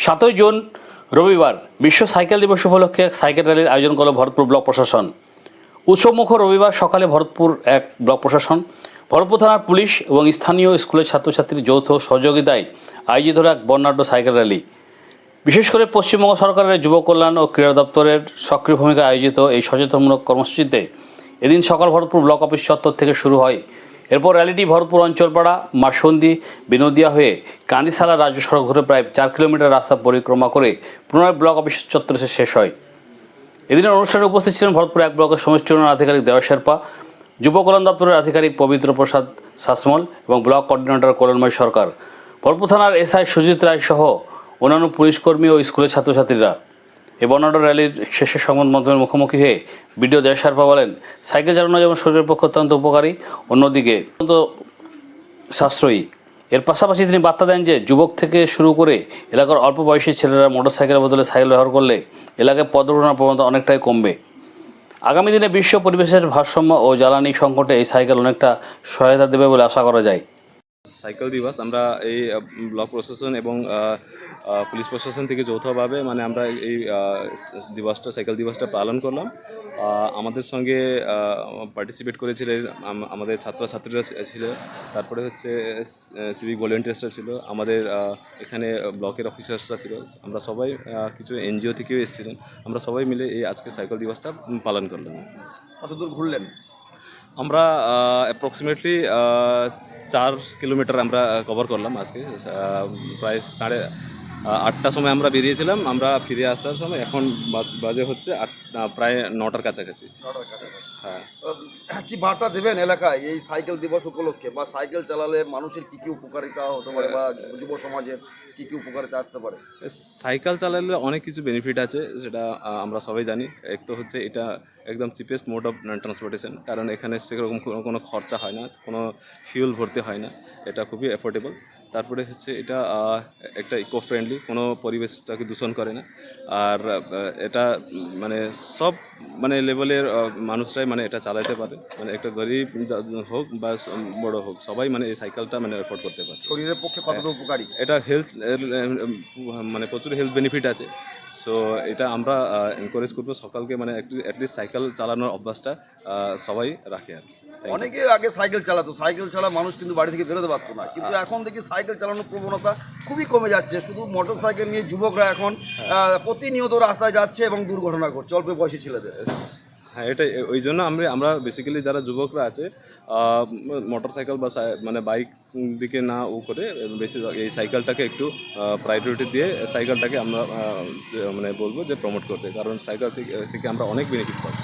7ই June রবিবার বিশ্ব cycle দিবস উপলক্ষে এক সাইকেল র্যালির আয়োজন করল ভরতপুর ব্লক প্রশাসন। উৎসবমুখর রবিবার সকালে ভরতপুর এক ব্লক প্রশাসন, ভরতপুর থানার পুলিশ এবং স্থানীয় স্কুলের ছাত্রছাত্রীর যৌথ সহযোগিতায় আয়োজিত এক বর্ণাঢ্য সাইকেল র্যালি। বিশেষ করে পশ্চিমবঙ্গ সরকারের যুব কল্যাণ ও ক্রীড়া দপ্তরের সক্রিয় ভূমিকা আয়োজিত এই সচেতনমূলক কর্মসূচিতে এদিন সকাল ভরতপুর ব্লক অফিস চত্বর থেকে শুরু হয়। এরপর র্যালিটি ভরতপুর অঞ্চলপাড়া, মাসন্দি, বিনোদিয়া হয়ে কান্দিসালা রাজ্য সড়ক ধরে প্রায় 4 কিলোমিটার রাস্তা পরিক্রমা করে পুনরায় ব্লক অফিস চত্বরে এসে শেষ হয়। এদিনের অনুষ্ঠানে উপস্থিত ছিলেন ভরতপুর এক ব্লকের সমষ্টি উন্নয়ন আধিকারিক দেওয়া শেরপা, যুব কল্যাণ দপ্তরের আধিকারিক পবিত্র প্রসাদ শাসমল এবং ব্লক কোঅর্ডিনেটর কল্যাণময় সরকার, ভরতপুর থানার এসআই সুজিত রায় সহ অন্যান্য পুলিশকর্মী ও স্কুলের ছাত্রছাত্রীরা। এই বর্ণাঢ্য র্যালির শেষে সংবাদ মাধ্যমের মুখোমুখি হয়ে বিডিও দেওয়া শেরপা বলেন, সাইকেল চালানো যেমন শরীরের পক্ষে অত্যন্ত উপকারী, অন্যদিকে অত্যন্ত সাশ্রয়ী। এর পাশাপাশি তিনি বার্তা দেন যে যুবক থেকে শুরু করে এলাকার অল্প বয়সী ছেলেরা মোটরসাইকেলের বদলে সাইকেল ব্যবহার করলে এলাকায় পথ দুর্ঘটনার প্রবণতা অনেকটাই কমবে। আগামী দিনে বিশ্ব পরিবেশের ভারসাম্য ও জ্বালানি সংকটে এই সাইকেল অনেকটা সহায়তা দেবে বলে আশা করা যায়। সাইকেল দিবস আমরা এই ব্লক প্রশাসন এবং পুলিশ প্রশাসন থেকে যৌথভাবে আমরা এই দিবসটা সাইকেল দিবসটা পালন করলাম। আমাদের সঙ্গে পার্টিসিপেট করেছিলেন আমাদের ছাত্রছাত্রীরা ছিল, তারপরে হচ্ছে সিভিক ভলেন্টিয়ার্সরা ছিল, আমাদের এখানে ব্লকের অফিসার্সরা ছিল, আমরা সবাই কিছু এনজিও থেকেও এসেছিলেন। আমরা সবাই মিলে এই আজকে সাইকেল দিবসটা পালন করলাম। কতদূর ঘুরলেন? আমরা অ্যাপ্রক্সিমেটলি 4 কিলোমিটার আমরা কভার করলাম আজকে। প্রায় 8:30টার সময় আমরা বেরিয়েছিলাম। আমরা ফিরে আসার সময় এখন বাজে হচ্ছে প্রায় 9টার কাছাকাছি। হ্যাঁ, কি বার্তা দেবেন এলাকায় এই সাইকেল দিবস উপলক্ষে, বা সাইকেল চালালে মানুষের কি কি উপকারিতা হতে পারে, বা যুব সমাজের কি কি উপকারিতা আসতে পারে? সাইকেল চালালে অনেক কিছু বেনিফিট আছে, সেটা আমরা সবাই জানি। এক তো হচ্ছে এটা একদম চিপেস্ট মোড অফ ট্রান্সপোর্টেশন, কারণ এখানে সেরকম কোনো খরচা হয় না, কোনো ফিউল ভরতে হয় না, এটা খুবই অ্যাফোর্ডেবল। তারপরে হচ্ছে এটা একটা ইকো ফ্রেন্ডলি, কোনো পরিবেশটাকে দূষণ করে না। আর এটা সব লেভেলের মানুষরাই এটা চালাতে পারে, একটা গরিব হোক বা বড় হোক, সবাই এই সাইকেলটা অ্যাফোর্ড করতে পারে। শরীরের পক্ষে কতটা উপকারী? এটা হেলথ প্রচুর হেলথ বেনিফিট আছে। সো এটা আমরা এনকারেজ করবো সকালকে অ্যাটলিস্ট সাইকেল চালানোর অভ্যাসটা সবাই রাখে আর কি। অনেকে আগে সাইকেল চালাতো, সাইকেল ছাড়া মানুষ কিন্তু বাড়ি থেকে বেরোতে পারতো না, কিন্তু এখন দেখি সাইকেল চালানোর প্রবণতা খুবই কমে যাচ্ছে। শুধু মোটর সাইকেল নিয়ে যুবকরা এখন প্রতিনিয়ত রাস্তায় যাচ্ছে এবং দুর্ঘটনা ঘটছে অল্প বয়সী ছেলেদের। হ্যাঁ, এটা ওই জন্য আমরা বেসিক্যালি যারা যুবকরা আছে মোটর সাইকেল বা বাইক দিকে না করে বেশি এই সাইকেলটাকে একটু প্রায়োরিটি দিয়ে সাইকেলটাকে আমরা বলবো যে প্রমোট করতে, কারণ সাইকেল থেকে আমরা অনেক বেনিফিট পাই।